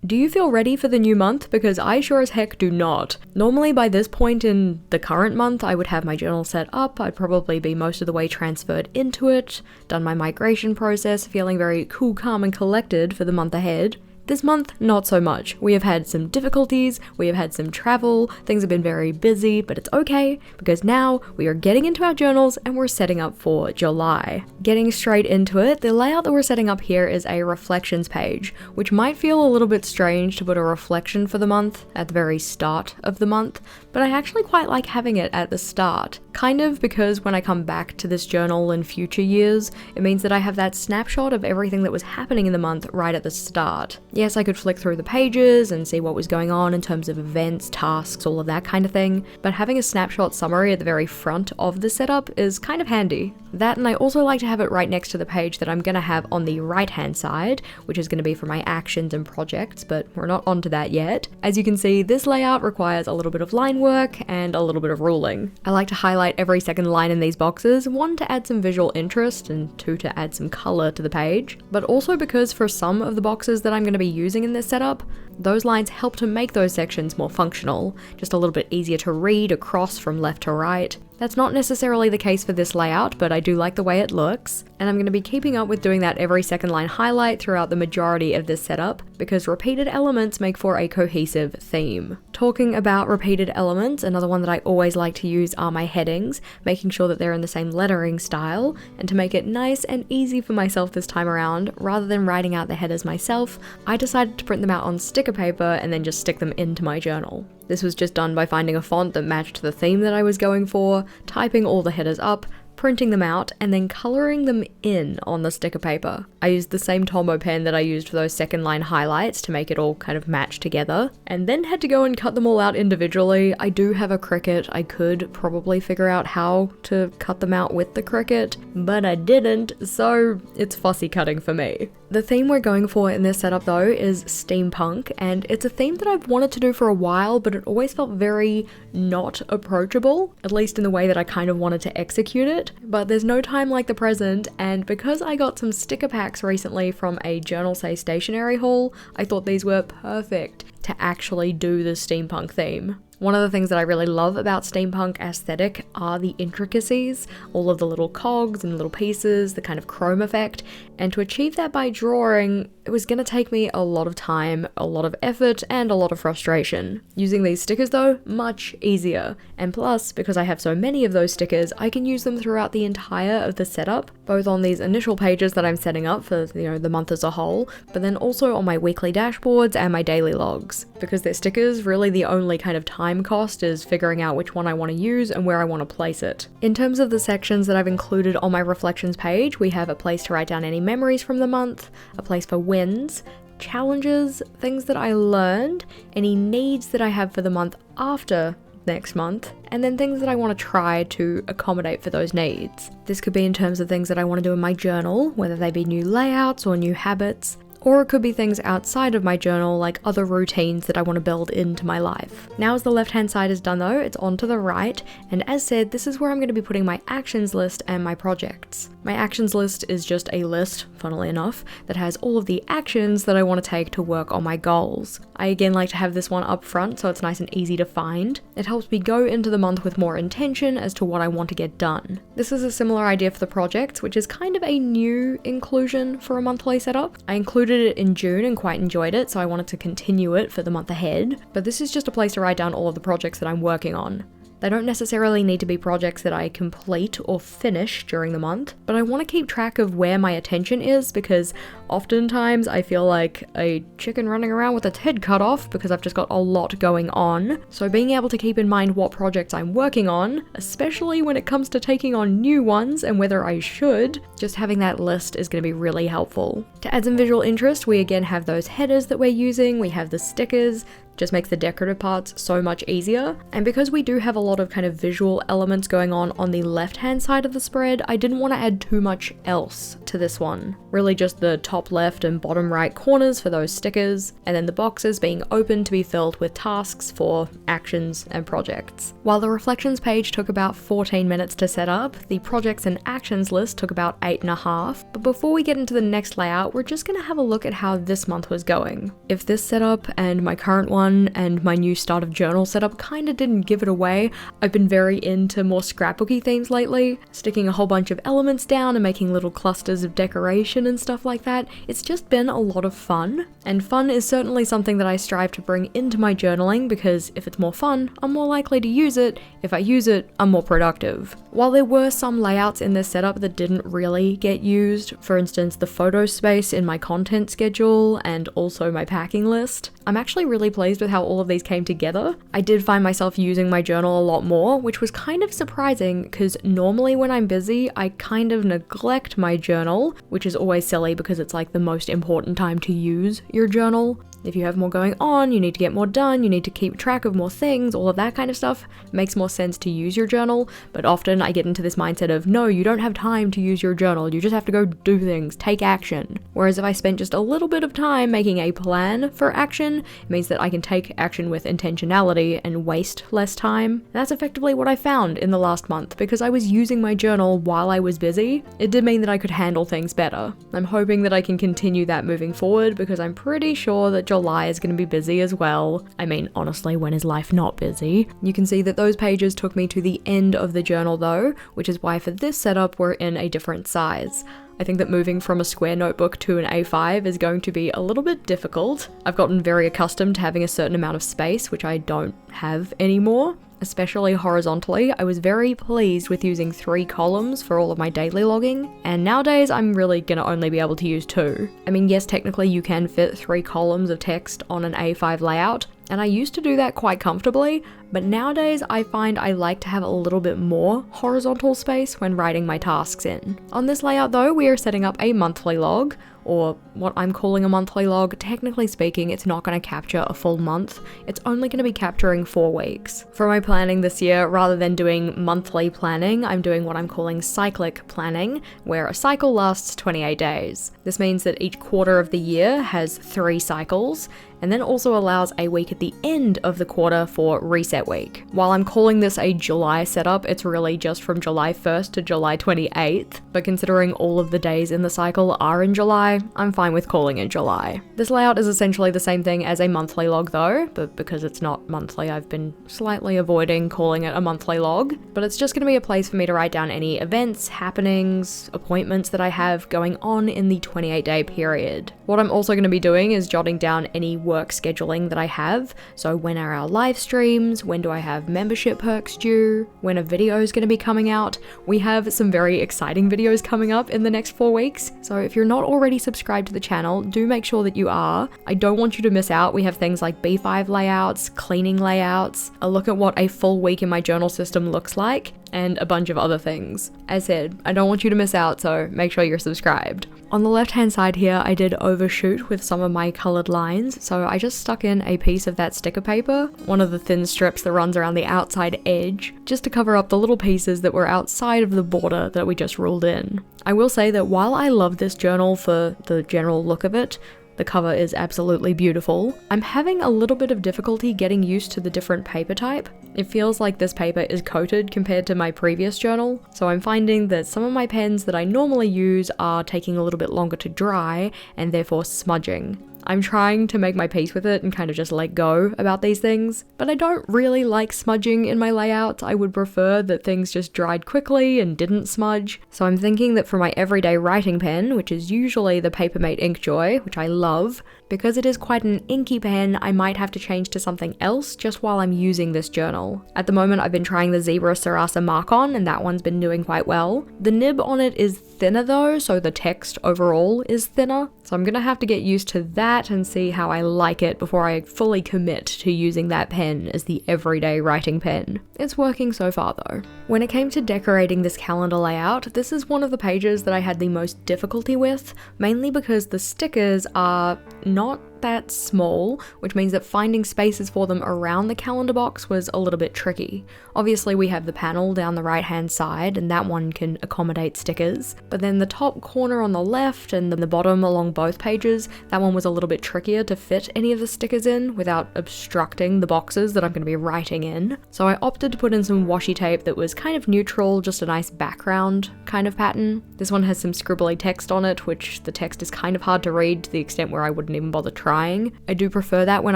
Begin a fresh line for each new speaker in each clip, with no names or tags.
Do you feel ready for the new month? Because I sure as heck do not. Normally by this point in the current month, I would have my journal set up, I'd probably be most of the way transferred into it, done my migration process, feeling very cool, calm and collected for the month ahead. This month, not so much. We have had some difficulties, we have had some travel, things have been very busy, but it's okay, because now we are getting into our journals and we're setting up for July. Getting straight into it, the layout that we're setting up here is a reflections page, which might feel a little bit strange to put a reflection for the month at the very start of the month, but I actually quite like having it at the start. Kind of because when I come back to this journal in future years, it means that I have that snapshot of everything that was happening in the month right at the start. Yes, I could flick through the pages and see what was going on in terms of events, tasks, all of that kind of thing, but having a snapshot summary at the very front of the setup is kind of handy. That, and I also like to have it right next to the page that I'm going to have on the right hand side, which is going to be for my actions and projects, but we're not onto that yet. As you can see, this layout requires a little bit of line work and a little bit of ruling. I like to highlight every second line in these boxes, 1 to add some visual interest and 2 to add some color to the page, but also because for some of the boxes that I'm going to be using in this setup, those lines help to make those sections more functional, just a little bit easier to read across from left to right. That's not necessarily the case for this layout, but I do like the way it looks, and I'm going to be keeping up with doing that every second line highlight throughout the majority of this setup, because repeated elements make for a cohesive theme. Talking about repeated elements, another one that I always like to use are my headings, making sure that they're in the same lettering style, and to make it nice and easy for myself this time around, rather than writing out the headers myself, I decided to print them out on sticker paper and then just stick them into my journal. This was just done by finding a font that matched the theme that I was going for, typing all the headers up, printing them out, and then colouring them in on the sticker paper. I used the same Tombow pen that I used for those second line highlights to make it all kind of match together, and then had to go and cut them all out individually. I do have a Cricut. I could probably figure out how to cut them out with the Cricut, but I didn't, so it's fussy cutting for me. The theme we're going for in this setup though is steampunk, and it's a theme that I've wanted to do for a while, but it always felt very not approachable, at least in the way that I kind of wanted to execute it. But there's no time like the present, and because I got some sticker packs recently from a Journal Say stationery haul, I thought these were perfect to actually do the steampunk theme. One of the things that I really love about steampunk aesthetic are the intricacies, all of the little cogs and little pieces, the kind of chrome effect, and to achieve that by drawing, it was going to take me a lot of time, a lot of effort, and a lot of frustration. Using these stickers though, much easier. And plus, because I have so many of those stickers, I can use them throughout the entire of the setup, both on these initial pages that I'm setting up for, the month as a whole, but then also on my weekly dashboards and my daily logs. Because they're stickers, really the only kind of time cost is figuring out which one I want to use and where I want to place it. In terms of the sections that I've included on my reflections page, we have a place to write down any memories from the month, a place for wins, challenges, things that I learned, any needs that I have for the month after next month, and then things that I want to try to accommodate for those needs. This could be in terms of things that I want to do in my journal, whether they be new layouts or new habits, or it could be things outside of my journal like other routines that I want to build into my life. Now as the left hand side is done though, it's on to the right, and as said, this is where I'm going to be putting my actions list and my projects. My actions list is just a list, funnily enough, that has all of the actions that I want to take to work on my goals. I again like to have this one up front so it's nice and easy to find. It helps me go into the month with more intention as to what I want to get done. This is a similar idea for the projects, which is kind of a new inclusion for a monthly setup. I included it in June and quite enjoyed it, so I wanted to continue it for the month ahead, but this is just a place to write down all of the projects that I'm working on. They don't necessarily need to be projects that I complete or finish during the month, but I want to keep track of where my attention is because oftentimes I feel like a chicken running around with its head cut off because I've just got a lot going on. So being able to keep in mind what projects I'm working on, especially when it comes to taking on new ones and whether I should, just having that list is going to be really helpful. To add some visual interest, we again have those headers that we're using, we have the stickers, just makes the decorative parts so much easier. And because we do have a lot of kind of visual elements going on the left-hand side of the spread, I didn't want to add too much else to this one. Really just the top left and bottom right corners for those stickers, and then the boxes being open to be filled with tasks for actions and projects. While the reflections page took about 14 minutes to set up, the projects and actions list took about 8.5. But before we get into the next layout, we're just going to have a look at how this month was going. If this setup and my current one and my new start of journal setup kind of didn't give it away, I've been very into more scrapbooky themes lately, sticking a whole bunch of elements down and making little clusters of decoration and stuff like that. It's just been a lot of fun, and fun is certainly something that I strive to bring into my journaling, because if it's more fun, I'm more likely to use it. If I use it, I'm more productive. While there were some layouts in this setup that didn't really get used, for instance the photo space in my content schedule and also my packing list, I'm actually really pleased with how all of these came together. I did find myself using my journal a lot more, which was kind of surprising because normally when I'm busy, I kind of neglect my journal, which is always silly because it's like the most important time to use your journal. If you have more going on, you need to get more done, you need to keep track of more things, all of that kind of stuff, it makes more sense to use your journal. But often I get into this mindset of, no, you don't have time to use your journal, you just have to go do things, take action. Whereas if I spent just a little bit of time making a plan for action, it means that I can take action with intentionality and waste less time. And that's effectively what I found in the last month. Because I was using my journal while I was busy, it did mean that I could handle things better. I'm hoping that I can continue that moving forward, because I'm pretty sure that July is going to be busy as well. I mean, honestly, when is life not busy? You can see that those pages took me to the end of the journal though, which is why for this setup we're in a different size. I think that moving from a square notebook to an A5 is going to be a little bit difficult. I've gotten very accustomed to having a certain amount of space, which I don't have anymore. Especially horizontally, I was very pleased with using 3 columns for all of my daily logging, and nowadays I'm really gonna only be able to use 2. I mean, yes, technically you can fit 3 columns of text on an A5 layout, and I used to do that quite comfortably, but nowadays I find I like to have a little bit more horizontal space when writing my tasks in. On this layout though, we are setting up a monthly log, or what I'm calling a monthly log. Technically speaking, it's not going to capture a full month, it's only going to be capturing 4 weeks. For my planning this year, rather than doing monthly planning, I'm doing what I'm calling cyclic planning, where a cycle lasts 28 days. This means that each quarter of the year has 3 cycles, and then also allows a week at the end of the quarter for reset week. While I'm calling this a July setup, it's really just from July 1st to July 28th, but considering all of the days in the cycle are in July, I'm fine with calling it July. This layout is essentially the same thing as a monthly log though, but because it's not monthly, I've been slightly avoiding calling it a monthly log, but it's just going to be a place for me to write down any events, happenings, appointments that I have going on in the 28-day period. What I'm also going to be doing is jotting down any work scheduling that I have, so when are our live streams, when do I have membership perks due, when a video is going to be coming out. We have some very exciting videos coming up in the next 4 weeks, so if you're not already subscribed to the channel, do make sure that you are. I don't want you to miss out. We have things like B5 layouts, cleaning layouts, a look at what a full week in my journal system looks like, and a bunch of other things. As said, I don't want you to miss out, so make sure you're subscribed. On the left hand side here, I did overshoot with some of my coloured lines, so I just stuck in a piece of that sticker paper, one of the thin strips that runs around the outside edge, just to cover up the little pieces that were outside of the border that we just ruled in. I will say that while I love this journal for the general look of it, the cover is absolutely beautiful, I'm having a little bit of difficulty getting used to the different paper type. It feels like this paper is coated compared to my previous journal, so I'm finding that some of my pens that I normally use are taking a little bit longer to dry and therefore smudging. I'm trying to make my peace with it and kind of just let go about these things, but I don't really like smudging in my layouts. I would prefer that things just dried quickly and didn't smudge. So I'm thinking that for my everyday writing pen, which is usually the Papermate Inkjoy, which I love, because it is quite an inky pen, I might have to change to something else just while I'm using this journal. At the moment, I've been trying the Zebra Sarasa Mark-On, and that one's been doing quite well. The nib on it is thinner though, so the text overall is thinner. So I'm gonna have to get used to that and see how I like it before I fully commit to using that pen as the everyday writing pen. It's working so far though. When it came to decorating this calendar layout, this is one of the pages that I had the most difficulty with, mainly because the stickers are not that small, which means that finding spaces for them around the calendar box was a little bit tricky. Obviously we have the panel down the right hand side and that one can accommodate stickers, but then the top corner on the left and the bottom along both pages, that one was a little bit trickier to fit any of the stickers in without obstructing the boxes that I'm going to be writing in. So I opted to put in some washi tape that was kind of neutral, just a nice background kind of pattern. This one has some scribbly text on it, which the text is kind of hard to read to the extent where I wouldn't even bother trying. I do prefer that when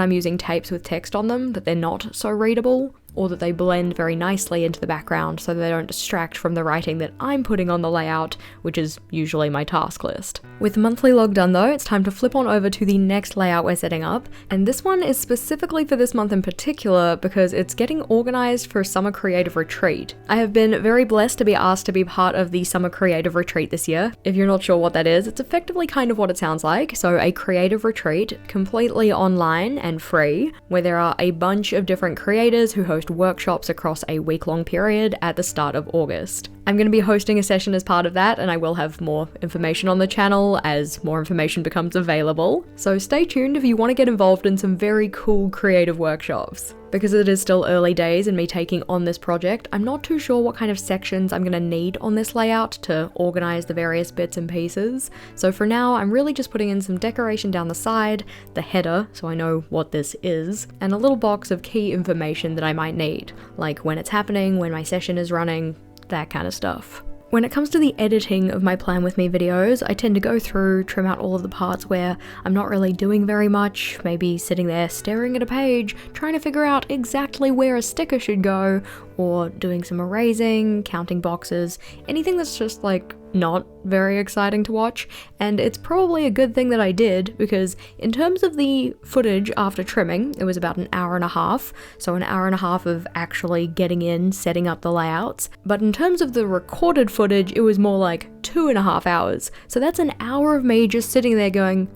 I'm using tapes with text on them, that they're not so readable, or that they blend very nicely into the background so they don't distract from the writing that I'm putting on the layout, which is usually my task list. With monthly log done though, it's time to flip on over to the next layout we're setting up, and this one is specifically for this month in particular because it's getting organized for Summer Creative Retreat. I have been very blessed to be asked to be part of the Summer Creative Retreat this year. If you're not sure what that is, it's effectively kind of what it sounds like, so a creative retreat, completely online and free, where there are a bunch of different creators who host workshops across a week-long period at the start of August. I'm going to be hosting a session as part of that, and I will have more information on the channel as more information becomes available. So stay tuned if you want to get involved in some very cool creative workshops. Because it is still early days in me taking on this project, I'm not too sure what kind of sections I'm going to need on this layout to organize the various bits and pieces. So for now, I'm really just putting in some decoration down the side, the header, so I know what this is, and a little box of key information that I might need, like when it's happening, when my session is running, that kind of stuff. When it comes to the editing of my Plan With Me videos, I tend to go through, trim out all of the parts where I'm not really doing very much, maybe sitting there staring at a page, trying to figure out exactly where a sticker should go, or doing some erasing, counting boxes, anything that's just like not very exciting to watch. And it's probably a good thing that I did, because in terms of the footage after trimming, it was about an hour and a half, so an hour and a half of actually getting in, setting up the layouts. But in terms of the recorded footage, it was more like 2.5 hours. So that's an hour of me just sitting there going,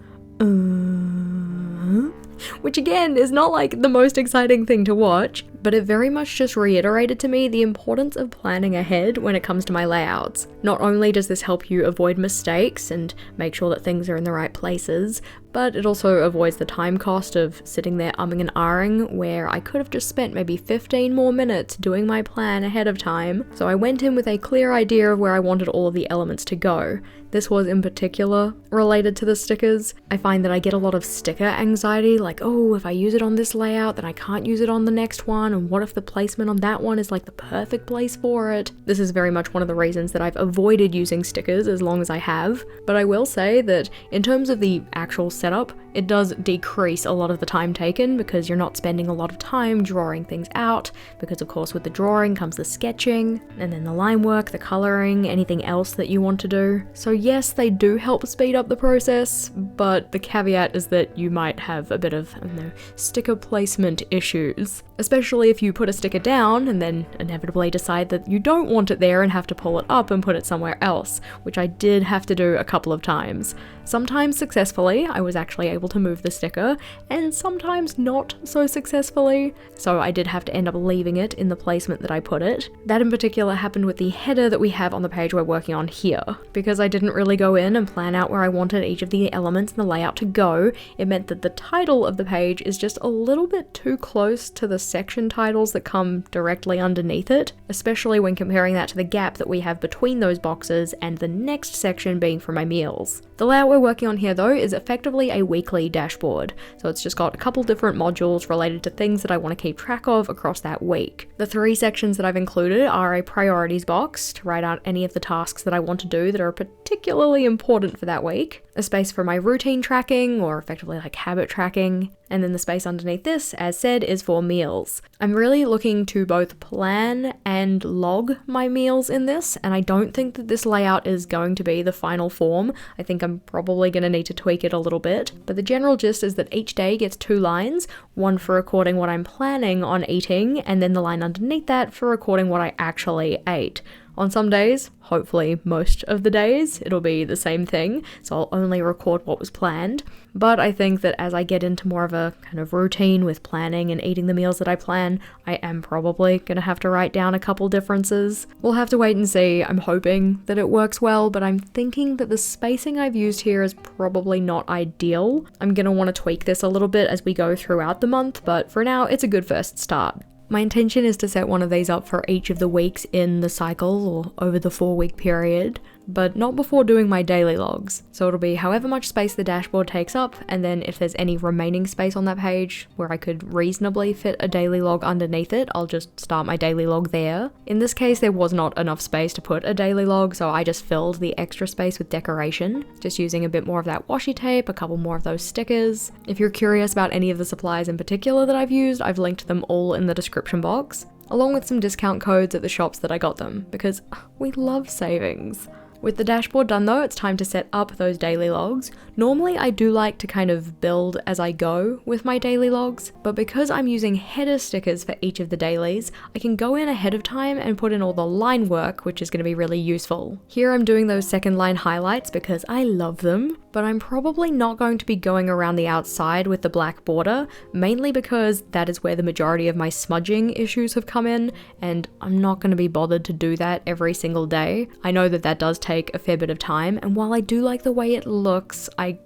which again is not like the most exciting thing to watch, but it very much just reiterated to me the importance of planning ahead when it comes to my layouts. Not only does this help you avoid mistakes and make sure that things are in the right places, but it also avoids the time cost of sitting there umming and ahhing, where I could have just spent maybe 15 more minutes doing my plan ahead of time. So I went in with a clear idea of where I wanted all of the elements to go. This was in particular related to the stickers. I find that I get a lot of sticker anxiety, like, oh, if I use it on this layout, then I can't use it on the next one, and what if the placement on that one is like the perfect place for it? This is very much one of the reasons that I've avoided using stickers as long as I have, but I will say that in terms of the actual setup, it does decrease a lot of the time taken because you're not spending a lot of time drawing things out, because of course with the drawing comes the sketching, and then the line work, the coloring, anything else that you want to do. So yes, they do help speed up the process, but the caveat is that you might have a bit of, I don't know, sticker placement issues. Especially if you put a sticker down and then inevitably decide that you don't want it there and have to pull it up and put it somewhere else, which I did have to do a couple of times. Sometimes successfully, I was actually able to move the sticker, and sometimes not so successfully, so I did have to end up leaving it in the placement that I put it. That in particular happened with the header that we have on the page we're working on here. Because I didn't really go in and plan out where I wanted each of the elements in the layout to go, it meant that the title of the page is just a little bit too close to the section titles that come directly underneath it, especially when comparing that to the gap that we have between those boxes and the next section being for my meals. The layout we're working on here though is effectively a weekly dashboard, so it's just got a couple different modules related to things that I want to keep track of across that week. The 3 sections that I've included are a priorities box to write out any of the tasks that I want to do that are particularly important for that week, a space for my routine tracking, or effectively like habit tracking, and then the space underneath this, as said, is for meals. I'm really looking to both plan and log my meals in this, and I don't think that this layout is going to be the final form. I think I'm probably going to need to tweak it a little bit, but the general gist is that each day gets 2 lines, one for recording what I'm planning on eating, and then the line underneath that for recording what I actually ate. On some days, hopefully most of the days, it'll be the same thing, so I'll only record what was planned. But I think that as I get into more of a kind of routine with planning and eating the meals that I plan, I am probably gonna have to write down a couple differences. We'll have to wait and see. I'm hoping that it works well, but I'm thinking that the spacing I've used here is probably not ideal. I'm gonna want to tweak this a little bit as we go throughout the month, but for now, it's a good first start. My intention is to set one of these up for each of the weeks in the cycle or over the 4-week period, but not before doing my daily logs. So it'll be however much space the dashboard takes up, and then if there's any remaining space on that page where I could reasonably fit a daily log underneath it, I'll just start my daily log there. In this case, there was not enough space to put a daily log, so I just filled the extra space with decoration, just using a bit more of that washi tape, a couple more of those stickers. If you're curious about any of the supplies in particular that I've used, I've linked them all in the description box, along with some discount codes at the shops that I got them, because we love savings. With the dashboard done though, it's time to set up those daily logs. Normally I do like to kind of build as I go with my daily logs, but because I'm using header stickers for each of the dailies, I can go in ahead of time and put in all the line work, which is going to be really useful. Here I'm doing those second line highlights because I love them, but I'm probably not going to be going around the outside with the black border, mainly because that is where the majority of my smudging issues have come in, and I'm not going to be bothered to do that every single day. I know that that does take a fair bit of time, and while I do like the way it looks, I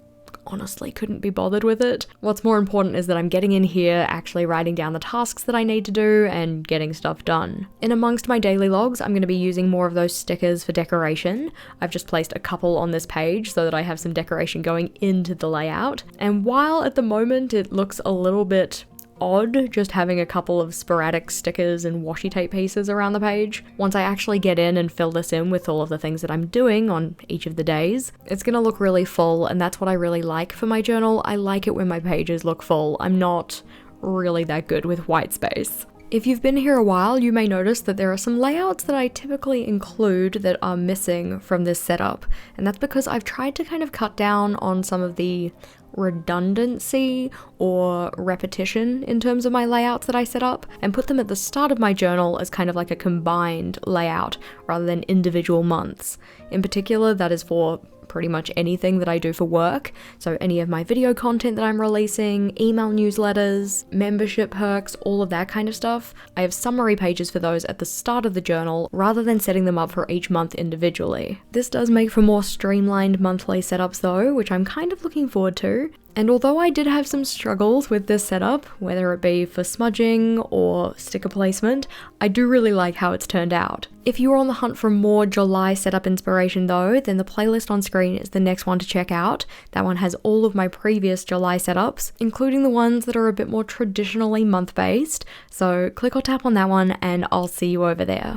honestly couldn't be bothered with it. What's more important is that I'm getting in here, actually writing down the tasks that I need to do, and getting stuff done. In amongst my daily logs, I'm going to be using more of those stickers for decoration. I've just placed a couple on this page so that I have some decoration going into the layout, and while at the moment it looks a little bit odd just having a couple of sporadic stickers and washi tape pieces around the page, once I actually get in and fill this in with all of the things that I'm doing on each of the days, it's gonna look really full, and that's what I really like for my journal. I like it when my pages look full. I'm not really that good with white space. If you've been here a while, you may notice that there are some layouts that I typically include that are missing from this setup, and that's because I've tried to kind of cut down on some of the redundancy or repetition in terms of my layouts that I set up, and put them at the start of my journal as kind of like a combined layout rather than individual months. In particular, that is for pretty much anything that I do for work, so any of my video content that I'm releasing, email newsletters, membership perks, all of that kind of stuff. I have summary pages for those at the start of the journal rather than setting them up for each month individually. This does make for more streamlined monthly setups though, which I'm kind of looking forward to. And although I did have some struggles with this setup, whether it be for smudging or sticker placement, I do really like how it's turned out. If you are on the hunt for more July setup inspiration though, then the playlist on screen is the next one to check out. That one has all of my previous July setups, including the ones that are a bit more traditionally month-based. So click or tap on that one and I'll see you over there.